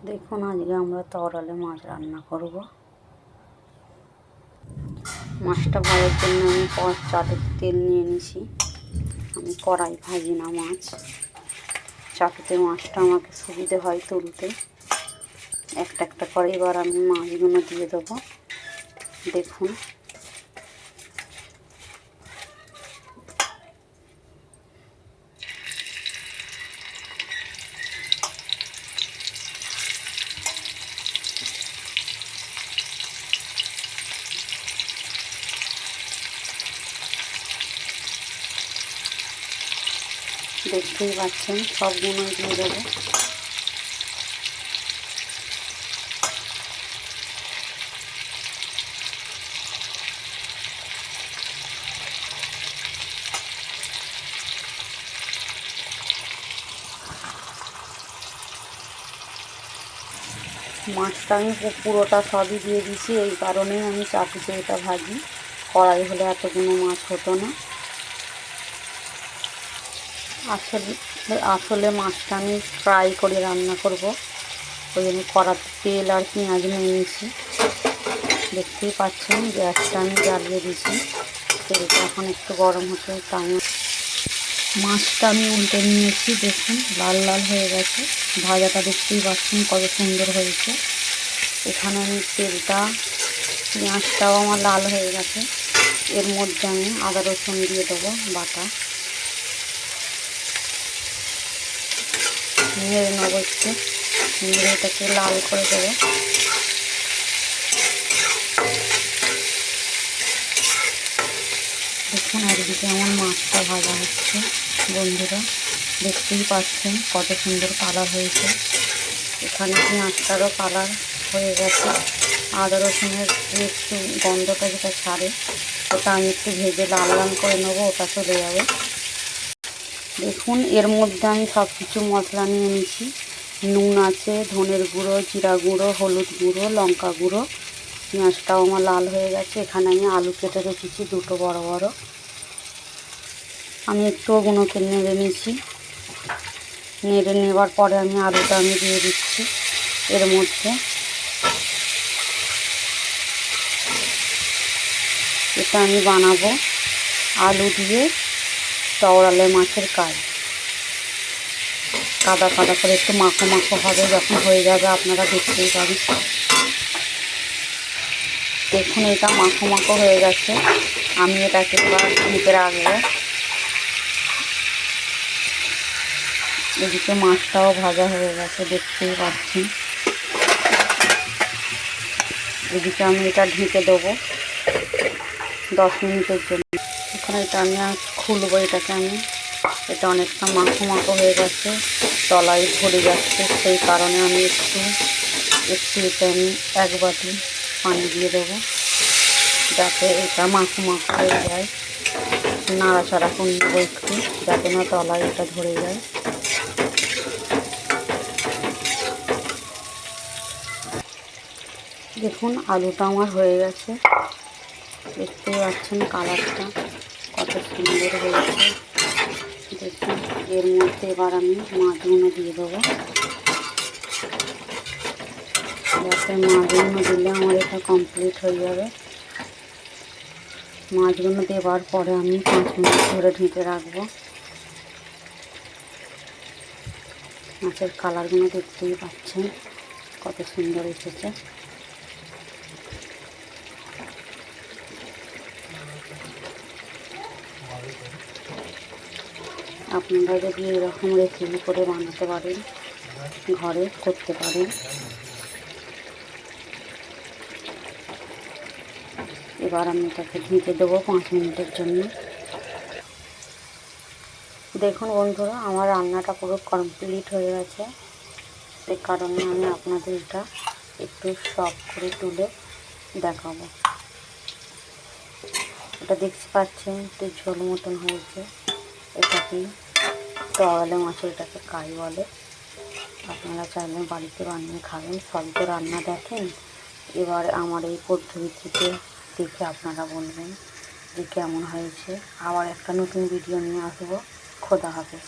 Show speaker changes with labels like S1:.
S1: দেখুন আজকে আমরা তরলে মাছ রান্না করব। মাছটা ভাজার জন্য আমি চাটুতে তেল নিয়ে নিয়েছি। আমি কড়াই ভাজি না মাছ, চাটুতে মাছটা আমাকে সুবিধে হয় তুলতে। একটা একটা করে এবার আমি মাছগুলো দিয়ে দেবো। দেখুন দেখতেই পাচ্ছেন সবগুলো দিয়ে দেবো। মাছটা আমি পুরোটা সবই দিয়ে দিয়েছি, এই কারণেই আমি চাটুতে এটা ভাজি। কড়াই হলে এতগুলো মাছ হতো না। আসলে মাছটা আমি ফ্রাই করে রান্না করব, ওই জন্য কড়াতে তেল আর পেঁয়াজ নিয়ে নিয়েছি। দেখতেই পাচ্ছেন গ্যাসটা আমি জ্বালিয়ে দিয়েছি। তেলটা এখন একটু গরম হতে তাই মাছটা আমি উল্টে নিয়েছি। দেখুন লাল লাল হয়ে গেছে ভাজাটা, দেখতেই পাচ্ছেন কত সুন্দর হয়েছে। এখানে আমি তেলটা পেঁয়াজটাও আমার লাল হয়ে গেছে। এর মধ্যে আমি আদা রসুন দিয়ে দেবো বাটা, নেড়ে নেবো একটু, নেড়ে এটাকে লাল করে দেবো। দেখুন একদিকে আমার মাছটা ভাজা হচ্ছে বন্ধুরা, দেখতেই পাচ্ছেন কত সুন্দর কালার হয়েছে। এখানে পেঁয়াজটারও কালার হয়ে গেছে। আদা রসুনের একটু গন্ধটা যেটা ছাড়ে ওটা আমি একটু ভেজে লাল লাল করে নেবো, ওটা চলে যাবে। দেখুন এর মধ্যে আমি সব কিছু মশলা নিয়ে নিয়েছি। নুন আছে, ধনের গুঁড়ো, জিরা গুঁড়ো, হলুদ গুঁড়ো, লঙ্কা গুঁড়ো। পেঁয়াজটাও আমার লাল হয়ে গেছে। এখানে আমি আলু কেটে রেখেছি দুটো বড় বড়। আমি একটু ওগুলোকে নেড়ে নিয়েছি। নেড়ে নেওয়ার পরে আমি আলুটা দিয়ে দিচ্ছি এর মধ্যে। এটা আমি বানাবো আলু দিয়ে তরলে মাছের কাজ। কাদা কাদা করে একটু মাখো মাখো হবে, যখন হয়ে যাবে আপনারা দেখতেই পাবেন। দেখুন এটা মাখো মাখো হয়ে গেছে। আমি এটাকে এবার ঢেকে রাখবো। এদিকে মাছটাও ভাজা হয়ে গেছে, দেখতেই পাচ্ছেন। এদিকে আমি এটা ঢেকে দেবো 10 মিনিটের জন্য। এখন এটা আমি খুলবো, এটাকে এটা অনেকটা মাখো মাখো হয়ে গেছে, তলায় ধরে যাচ্ছে। সেই কারণে আমি একটু এটা আমি 1 বাটি পানি দিয়ে দেবো, যাতে এটা মাখো মাখো হয়ে যায়। নাড়াচাড়া করে নেবো একটু, যাতে না তলায় এটা ধরে যায়। দেখুন আলুটা আমার হয়ে গেছে, দেখতেই পাচ্ছেন কালারটা কত সুন্দর হয়েছে। দেখুন এর মধ্যে এবার আমি মাছগুলো দিয়ে দেবো, যাতে মাছগুলো দিলে আমার এটা কমপ্লিট হয়ে যাবে। মাছগুলো দেওয়ার পরে আমি 5 মিনিট ধরে ঢেকে রাখবো। মাছের কালারগুলো দেখতেই পাচ্ছেন কত সুন্দর এসেছে। আপনারা যদি এরকম রেসিপি করে বানাতে পারেন, ঘরে করতে পারেন। এবার আমি এটাকে ঢেকে দেবো 5 মিনিটের জন্য। দেখুন বন্ধুরা আমার রান্নাটা পুরো কমপ্লিট হয়ে গেছে। সেই কারণে আমি আপনাদের এটা একটু সফট করে তুলে দেখাবো। এটা দেখতে পাচ্ছেন একটু ঝোল মতন হয়েছে। এটাকে তরলে মাছের এটাকে কাই বলে। আপনারা চাইলে বাড়িতে বানিয়ে খাবেন। সবই তো রান্না দেখেন, এবার আমার এই পদ্ধতিতে দেখে আপনারা বলবেন যে কেমন হয়েছে। আবার একটা নতুন ভিডিও নিয়ে আসবো। খোদা হাফেজ।